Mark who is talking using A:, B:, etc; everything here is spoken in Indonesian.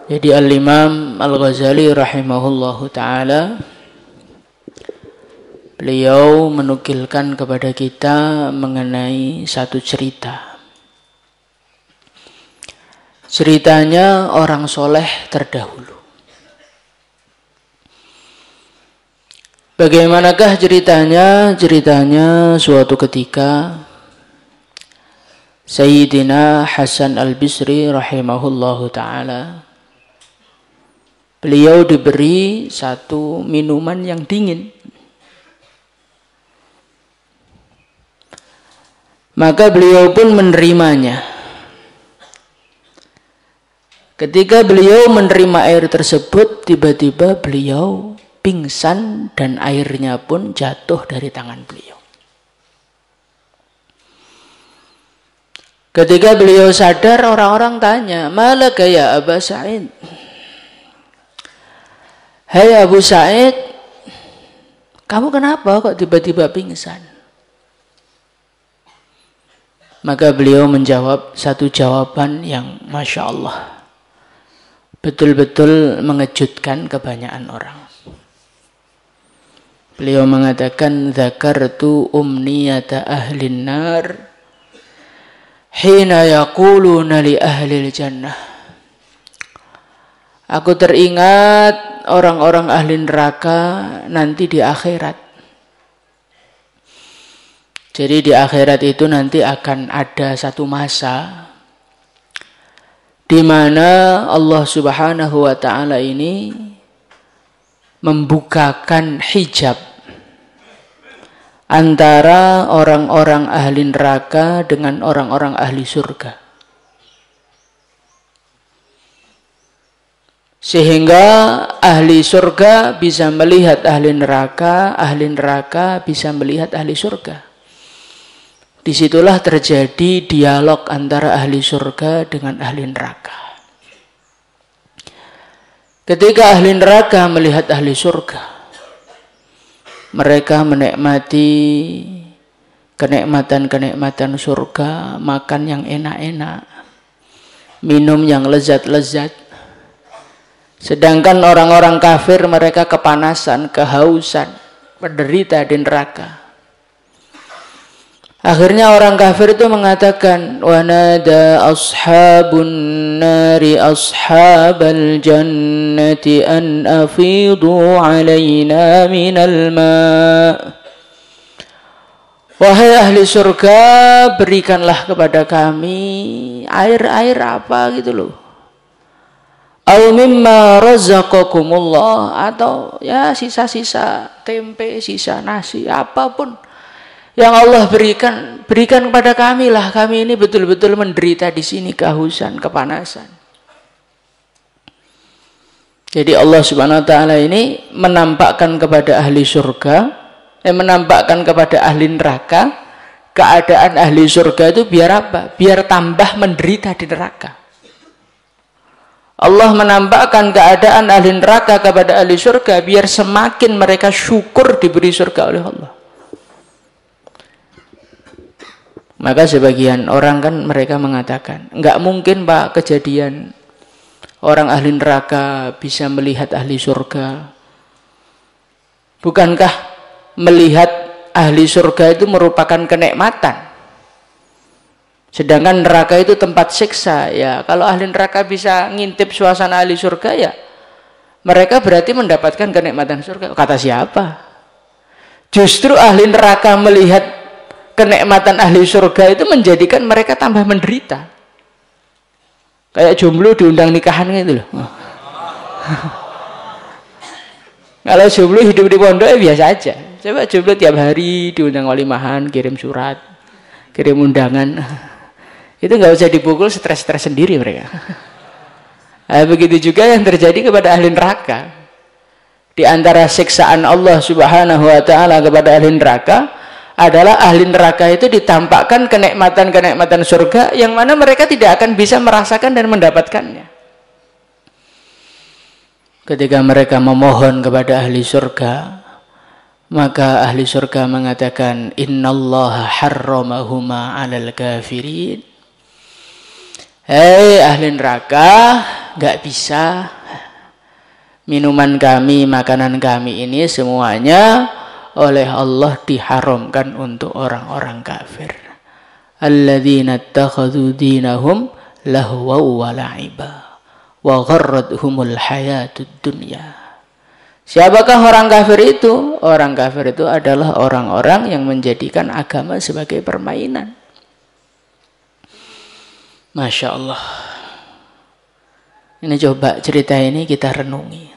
A: Jadi Al-Imam Al-Ghazali rahimahullahu ta'ala, beliau menukilkan kepada kita mengenai satu cerita. Ceritanya orang soleh terdahulu. Bagaimanakah ceritanya? Ceritanya suatu ketika Sayyidina Hasan Al-Bisri rahimahullahu ta'ala, beliau diberi satu minuman yang dingin. Maka beliau pun menerimanya. Ketika beliau menerima air tersebut, tiba-tiba beliau pingsan dan airnya pun jatuh dari tangan beliau. Ketika beliau sadar, orang-orang tanya, "Malaka ya Aba Sa'id?" "Hai Abu Sa'id, kamu kenapa kok tiba-tiba pingsan?" Maka beliau menjawab satu jawaban yang Masya Allah, betul-betul mengejutkan kebanyakan orang. Beliau mengatakan, "Dzakartu umniyata ahlin nar hina yaquluna li ahlil jannah." Aku teringat orang-orang ahli neraka nanti di akhirat. Jadi di akhirat itu nanti akan ada satu masa di mana Allah Subhanahu wa ta'ala ini membukakan hijab antara orang-orang ahli neraka dengan orang-orang ahli surga. Sehingga ahli surga bisa melihat ahli neraka bisa melihat ahli surga. Disitulah terjadi dialog antara ahli surga dengan ahli neraka. Ketika ahli neraka melihat ahli surga, mereka menikmati kenikmatan-kenikmatan surga, makan yang enak-enak, minum yang lezat-lezat. Sedangkan orang-orang kafir mereka kepanasan, kehausan, menderita di neraka. Akhirnya orang kafir itu mengatakan, "Wanada ashabun nari ashabal jannati an afidu alaina minal ma'." Wahai ahli surga, berikanlah kepada kami air-air apa gitu loh. Au mimma razaqakumullah, atau ya sisa-sisa tempe, sisa nasi, apapun yang Allah berikan kepada kami lah. Kami ini betul-betul menderita di sini, kehausan, kepanasan. Jadi Allah Subhanahu wa ta'ala ini menampakkan kepada ahli surga, menampakkan kepada ahli neraka keadaan ahli surga itu biar apa? Biar tambah menderita di neraka. Allah menampakkan keadaan ahli neraka kepada ahli surga biar semakin mereka syukur diberi surga oleh Allah. Maka sebagian orang kan mereka mengatakan, enggak mungkin Pak kejadian orang ahli neraka bisa melihat ahli surga. Bukankah melihat ahli surga itu merupakan kenikmatan? Sedangkan neraka itu tempat siksa. Ya, kalau ahli neraka bisa ngintip suasana ahli surga, ya mereka berarti mendapatkan kenikmatan surga. Kata siapa? Justru ahli neraka melihat kenikmatan ahli surga itu menjadikan mereka tambah menderita. Kayak jomblo diundang nikahan gitu loh. Kalau jomblo hidup di pondok ya biasa aja. Coba jomblo tiap hari diundang walimahan, kirim surat, kirim undangan. Itu nggak usah dipukul, stres-stres sendiri mereka. Nah, begitu juga yang terjadi kepada ahli neraka. Di antara siksaan Allah Subhanahu wa ta'ala kepada ahli neraka adalah ahli neraka itu ditampakkan kenikmatan-kenikmatan surga yang mana mereka tidak akan bisa merasakan dan mendapatkannya. Ketika mereka memohon kepada ahli surga, maka ahli surga mengatakan, "Innallaha harramahuma 'alal kafirin." Hei ahli neraka, nggak bisa. Minuman kami, makanan kami ini semuanya oleh Allah diharamkan untuk orang-orang kafir. Alladzina ittakhadhu dinahum lahwa wa la'iba wa gharrathumul hayatud dunya. Siapakah orang kafir itu? Orang kafir itu adalah orang-orang yang menjadikan agama sebagai permainan. Masya Allah. Ini coba cerita ini kita renungi.